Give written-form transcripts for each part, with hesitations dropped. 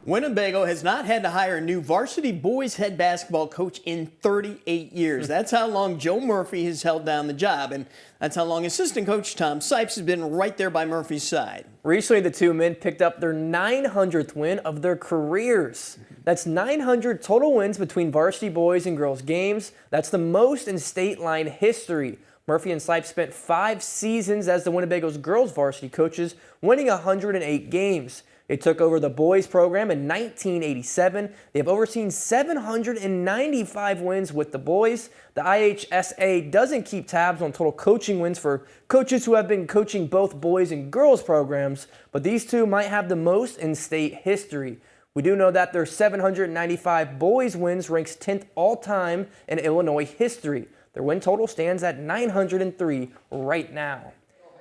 Winnebago has not had to hire a new varsity boys head basketball coach in 38 years. That's how long Joe Murphy has held down the job, and that's how long assistant coach Tom Seipts has been right there by Murphy's side. Recently, the two men picked up their 900th win of their careers. That's 900 total wins between varsity boys and girls games. That's the most in state line history. Murphy and Seipts spent 5 seasons as the Winnebago's girls varsity coaches, winning 108 games. They took over the boys program in 1987. They have overseen 795 wins with the boys. The IHSA doesn't keep tabs on total coaching wins for coaches who have been coaching both boys and girls programs, but these two might have the most in state history. We do know that their 795 boys wins ranks 10th all time in Illinois history. Their win total stands at 903 right now.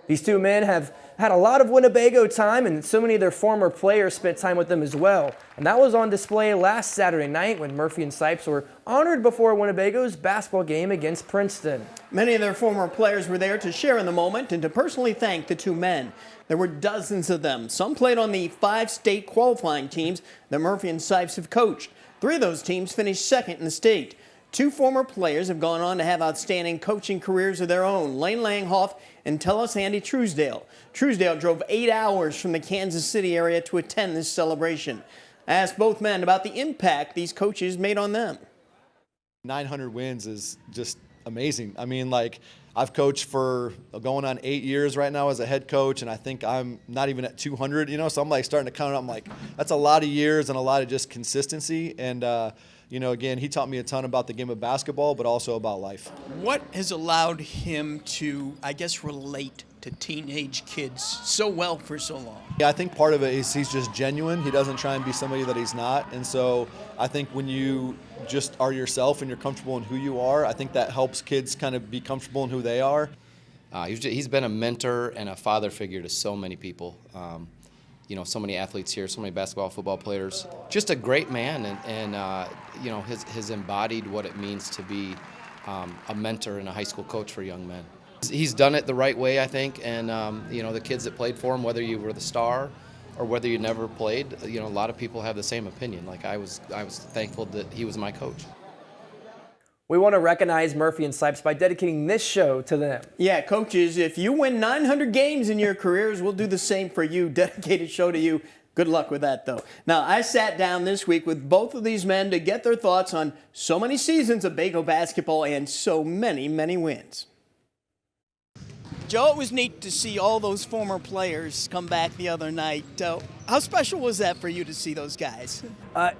These two men have had a lot of Winnebago time, and so many of their former players spent time with them as well. And that was on display last Saturday night when Murphy and Seipts were honored before Winnebago's basketball game against Princeton. Many of their former players were there to share in the moment and to personally thank the two men. There were dozens of them. Some played on the 5 state qualifying teams that Murphy and Seipts have coached. 3 of those teams finished second in the state. 2 former players have gone on to have outstanding coaching careers of their own, Lane Langhoff and Telus Andy Truesdale. Truesdale drove 8 hours from the Kansas City area to attend this celebration. I asked both men about the impact these coaches made on them. 900 wins is just amazing. I mean, like, I've coached for going on 8 years right now as a head coach, and I think I'm not even at 200, so I'm like starting to count it. I'm like, that's a lot of years and a lot of just consistency. And, again, he taught me a ton about the game of basketball, but also about life. What has allowed him to, I guess, relate to teenage kids so well for so long? Yeah, I think part of it is he's just genuine. He doesn't try and be somebody that he's not. And so I think when you just are yourself and you're comfortable in who you are, I think that helps kids kind of be comfortable in who they are. He's been a mentor and a father figure to so many people. So many athletes here, so many basketball, football players. Just a great man, and has embodied what it means to be a mentor and a high school coach for young men. He's done it the right way, I think, and the kids that played for him, whether you were the star or whether you never played, a lot of people have the same opinion. Like I was thankful that he was my coach. We want to recognize Murphy and Seipts by dedicating this show to them. Yeah, coaches, if you win 900 games in your careers, we'll do the same for you. Dedicated show to you. Good luck with that, though. Now, I sat down this week with both of these men to get their thoughts on so many seasons of Bago basketball and so many, many wins. Joe, it was neat to see all those former players come back the other night. How special was that for you to see those guys?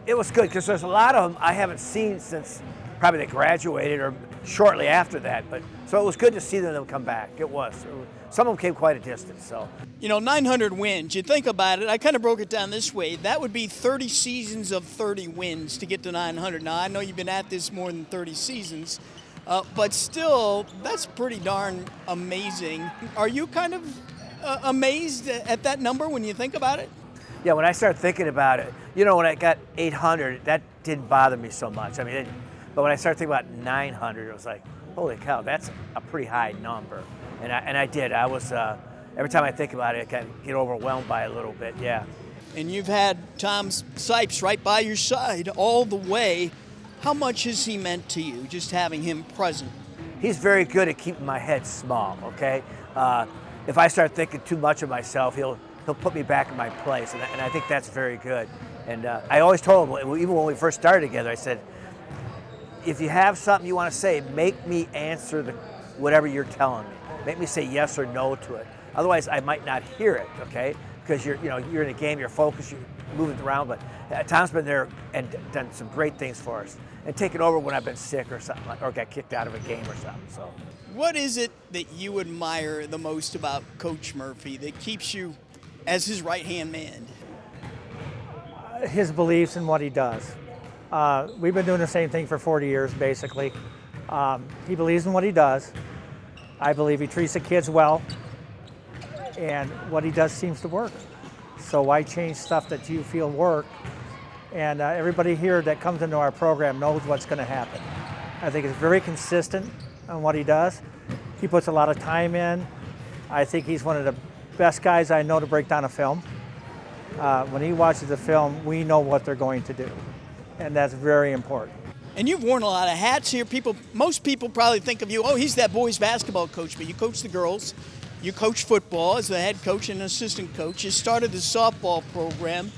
It was good because there's a lot of them I haven't seen since probably they graduated or shortly after that. So it was good to see them come back. It was. Some of them came quite a distance. So 900 wins. You think about it. I kind of broke it down this way. That would be 30 seasons of 30 wins to get to 900. Now I know you've been at this more than 30 seasons. But still, that's pretty darn amazing. Are you kind of amazed at that number when you think about it? Yeah, when I started thinking about it, when I got 800, that didn't bother me so much. But when I started thinking about 900, it was like, holy cow, that's a pretty high number. And I did. I was, every time I think about it, I kind of get overwhelmed by it a little bit, yeah. And you've had Tom Seipts right by your side all the way. How much has he meant to you, just having him present? He's very good at keeping my head small, okay? If I start thinking too much of myself, he'll put me back in my place, and I think that's very good. And I always told him, even when we first started together, I said, if you have something you want to say, make me answer whatever you're telling me. Make me say yes or no to it. Otherwise, I might not hear it, okay? Because you're in a game, you're focused, you're moving around. But Tom's been there and done some great things for us, and taken over when I've been sick or something, or got kicked out of a game or something. So, what is it that you admire the most about Coach Murphy that keeps you as his right-hand man? His beliefs in what he does. We've been doing the same thing for 40 years, basically. He believes in what he does. I believe he treats the kids well, and what he does seems to work. So why change stuff that you feel work? And everybody here that comes into our program knows what's going to happen. I think it's very consistent on what he does. He puts a lot of time in. I think he's one of the best guys I know to break down a film. When he watches the film, we know what they're going to do, and that's very important. And you've worn a lot of hats here. Most people probably think of you, oh, he's that boys basketball coach, but you coach the girls. You coach football as the head coach and assistant coach. You started the softball program.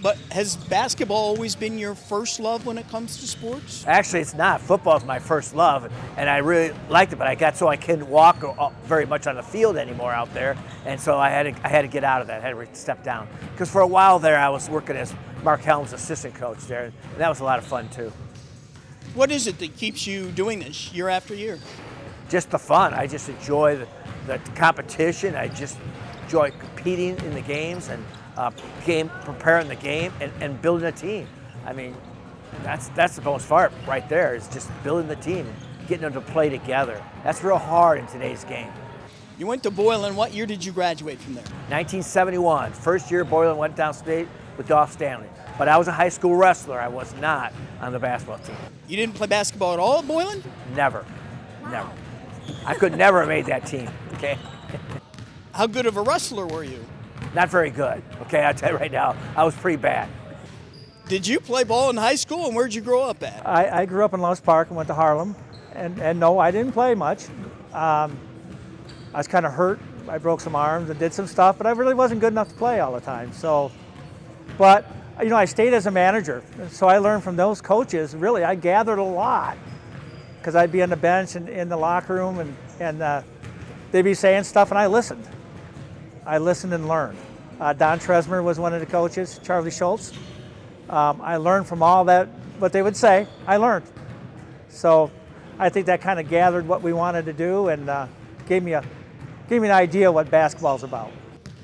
But has basketball always been your first love when it comes to sports? Actually, it's not. Football is my first love, and I really liked it. But I got so I couldn't walk very much on the field anymore out there, and so I had to get out of that. I had to step down because for a while there I was working as Mark Helm's assistant coach there, and that was a lot of fun too. What is it that keeps you doing this year after year? Just the fun. I just enjoy the competition. I just enjoy competing in the games and preparing the game and building a team. I mean, that's the most part right there is just building the team, getting them to play together. That's real hard in today's game. You went to Boylan. What year did you graduate from there? 1971. First year Boylan went downstate with Dolph Stanley. But I was a high school wrestler. I was not on the basketball team. You didn't play basketball at all at Boylan? Never. I could never have made that team, okay? How good of a wrestler were you? Not very good, okay? I'll tell you right now, I was pretty bad. Did you play ball in high school, and where'd you grow up at? I grew up in Loves Park and went to Harlem, and no, I didn't play much. I was kind of hurt. I broke some arms and did some stuff, but I really wasn't good enough to play all the time. But you know, I stayed as a manager, so I learned from those coaches. Really, I gathered a lot because I'd be on the bench and in the locker room, and they'd be saying stuff, and I listened. I listened and learned. Don Tresmer was one of the coaches, Charlie Schultz. I learned from all that, what they would say, I learned. So I think that kind of gathered what we wanted to do and gave me an idea what basketball's about.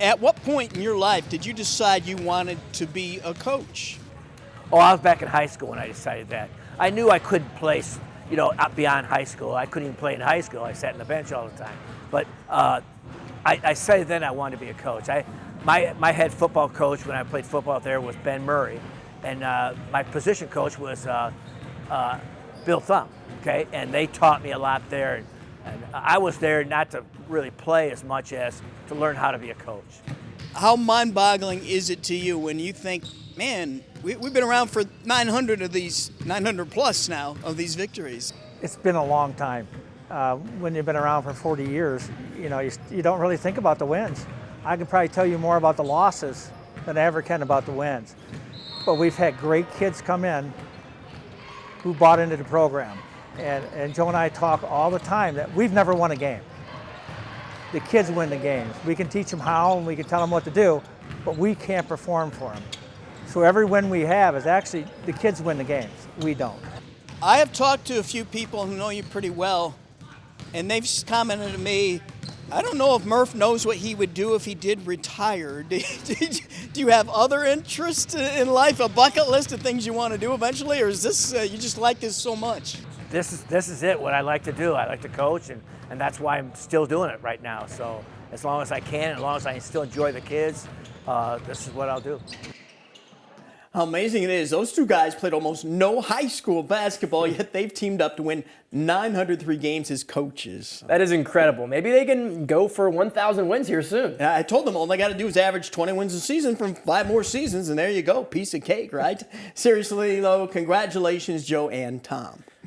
At what point in your life did you decide you wanted to be a coach? Oh, I was back in high school when I decided that. I knew I couldn't play, you know, up beyond high school. I couldn't even play in high school. I sat on the bench all the time. But I decided then I wanted to be a coach. My head football coach when I played football there was Ben Murray, and my position coach was Bill Thumb. Okay, and they taught me a lot there. And I was there not to really play as much as to learn how to be a coach. How mind-boggling is it to you when you think, man, we've been around for 900 plus now of these victories? It's been a long time. When you've been around for 40 years, you know, you don't really think about the wins. I can probably tell you more about the losses than I ever can about the wins. But we've had great kids come in who bought into the program. And Joe and I talk all the time that we've never won a game. The kids win the games. We can teach them how and we can tell them what to do, but we can't perform for them. So every win we have is actually the kids win the games. We don't. I have talked to a few people who know you pretty well, and they've commented to me, I don't know if Murph knows what he would do if he did retire. Do you have other interests in life, a bucket list of things you want to do eventually, or is this, you just like this so much? This is it, what I like to do. I like to coach, and that's why I'm still doing it right now. So as long as I can, as long as I still enjoy the kids, this is what I'll do. How amazing it is. Those two guys played almost no high school basketball, yet they've teamed up to win 903 games as coaches. That is incredible. Maybe they can go for 1,000 wins here soon. I told them all they got to do is average 20 wins a season from 5 more seasons, and there you go. Piece of cake, right? Seriously, though, congratulations, Joe and Tom.